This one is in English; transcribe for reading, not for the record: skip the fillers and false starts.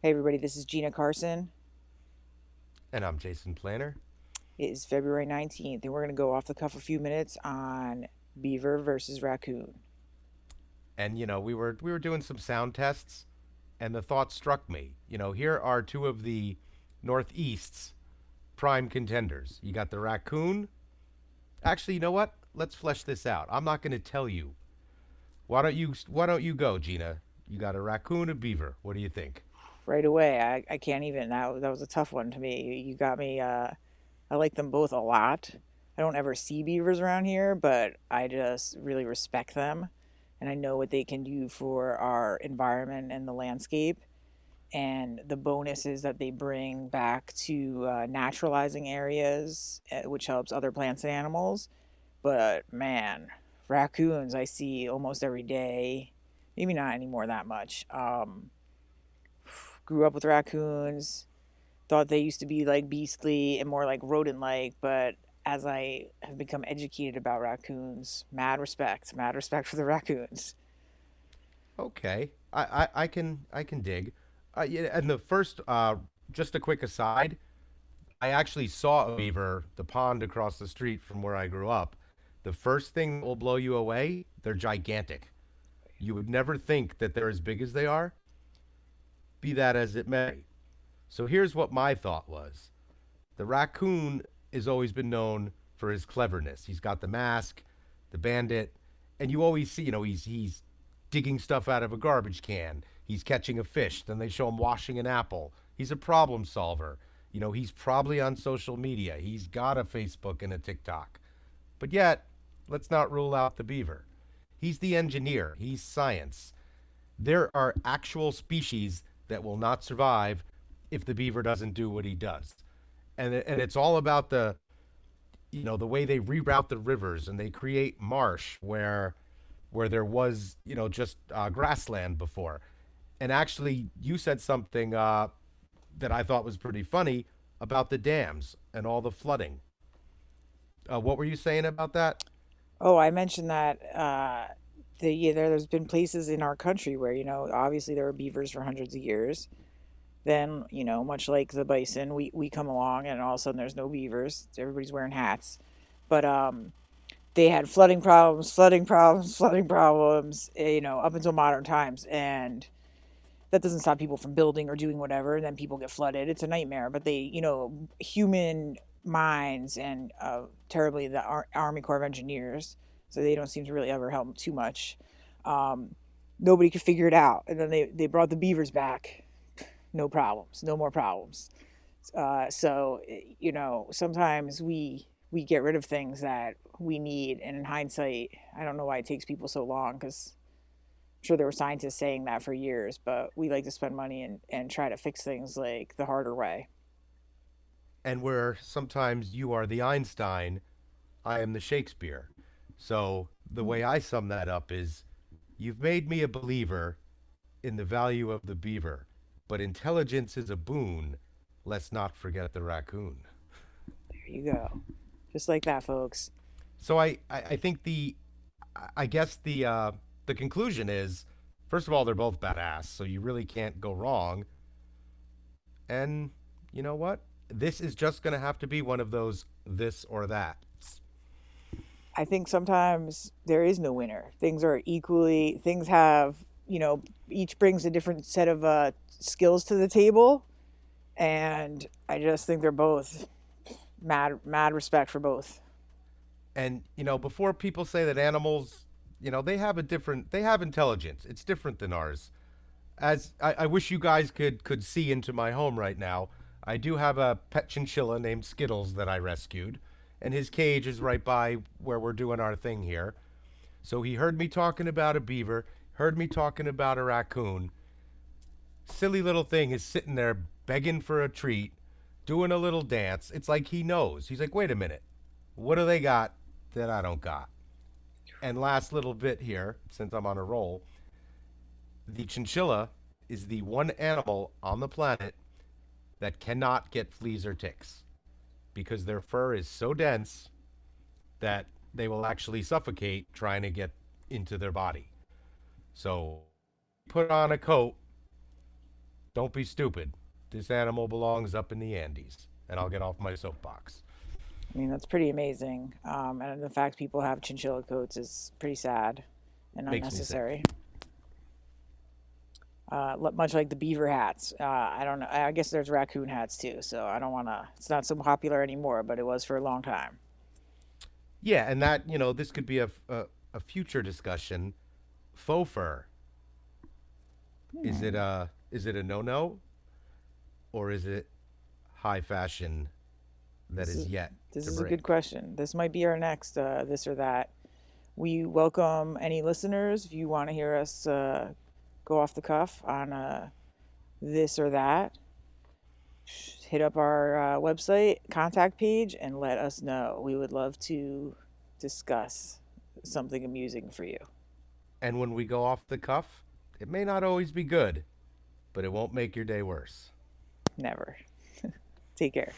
Hey everybody, this is Gina Carson. And I'm Jason Planner. It is February 19th, and we're going to go off the cuff a few minutes on Beaver versus Raccoon. And we were doing some sound tests, and the thought struck me. Here are two of the Northeast's prime contenders. You got the raccoon. Actually, you know what? Let's flesh this out. I'm not going to tell you. Why don't you go, Gina? You got a raccoon, a beaver. What do you think? Right away, I can't even. That was a tough one to me. You got me. I like them both a lot. I don't ever see beavers around here, but I just really respect them. And I know what they can do for our environment and the landscape, and the bonuses that they bring back to naturalizing areas, which helps other plants and animals. But man, raccoons I see almost every day. Maybe not anymore that much. Grew up with raccoons. Thought they used to be like beastly and more like rodent like, but as I have become educated about raccoons, mad respect for the raccoons. Okay, I can dig. Yeah, and the first, just a quick aside. I actually saw a beaver, the pond across the street from where I grew up. The first thing that will blow you away, they're gigantic. You would never think that they're as big as they are, be that as it may. So here's what my thought was. The raccoon has always been known for his cleverness. He's got the mask, the bandit, and you always see, he's digging stuff out of a garbage can. He's catching a fish. Then they show him washing an apple. He's a problem solver. He's probably on social media. He's got a Facebook and a TikTok. But yet, let's not rule out the beaver. He's the engineer. He's science. There are actual species that will not survive if the beaver doesn't do what he does. And it's all about the way they reroute the rivers and they create marsh where there was just grassland before. And actually, you said something that I thought was pretty funny about the dams and all the flooding. What were you saying about that? Oh, I mentioned that yeah, there's been places in our country where, obviously there were beavers for hundreds of years. Then, much like the bison, we come along and all of a sudden there's no beavers. Everybody's wearing hats. But they had flooding problems, flooding problems, up until modern times. And that doesn't stop people from building or doing whatever. And then people get flooded. It's a nightmare. But they, human minds and terribly the Army Corps of Engineers, so they don't seem to really ever help too much. Um, Nobody could figure it out. And then they brought the beavers back. No problems, no more problems. Sometimes we get rid of things that we need, and in hindsight, I don't know why it takes people so long, because I'm sure there were scientists saying that for years, but we like to spend money and try to fix things like the harder way. And where sometimes you are the Einstein, I am the Shakespeare. So the way I sum that up is you've made me a believer in the value of the beaver, but intelligence is a boon. Let's not forget the raccoon. There you go. Just like that, folks. So I think I guess the conclusion is, first of all, they're both badass, so you really can't go wrong. And you know what? This is just gonna have to be one of those this or that. I think sometimes there is no winner. Things have, each brings a different set of skills to the table. And I just think they're both mad respect for both. And before people say that animals, they have intelligence. It's different than ours. As I wish you guys could see into my home right now. I do have a pet chinchilla named Skittles that I rescued, and his cage is right by where we're doing our thing here. So he heard me talking about a beaver, heard me talking about a raccoon. Silly little thing is sitting there begging for a treat, doing a little dance. It's like he knows. He's like, wait a minute, what do they got that I don't got? And last little bit here, since I'm on a roll, the chinchilla is the one animal on the planet that cannot get fleas or ticks because their fur is so dense that they will actually suffocate trying to get into their body. So put on a coat Don't be stupid. This animal belongs up in the Andes, and I'll get off my soapbox. I mean, that's pretty amazing. And the fact people have chinchilla coats is pretty sad and Makes me sick. unnecessary. Much like the beaver hats. I don't know. I guess there's raccoon hats too. So I don't want to. It's not so popular anymore, but it was for a long time. Yeah, and that, this could be a future discussion. Faux fur. Hmm. Is it a no-no, or is it high fashion that This is is yet this to is a bring? good question. This might be our next this or that. We welcome any listeners if you want to hear us go off the cuff on this or that. Hit up our website contact page and let us know. We would love to discuss something amusing for you. And when we go off the cuff, it may not always be good, but it won't make your day worse. Never. Take care.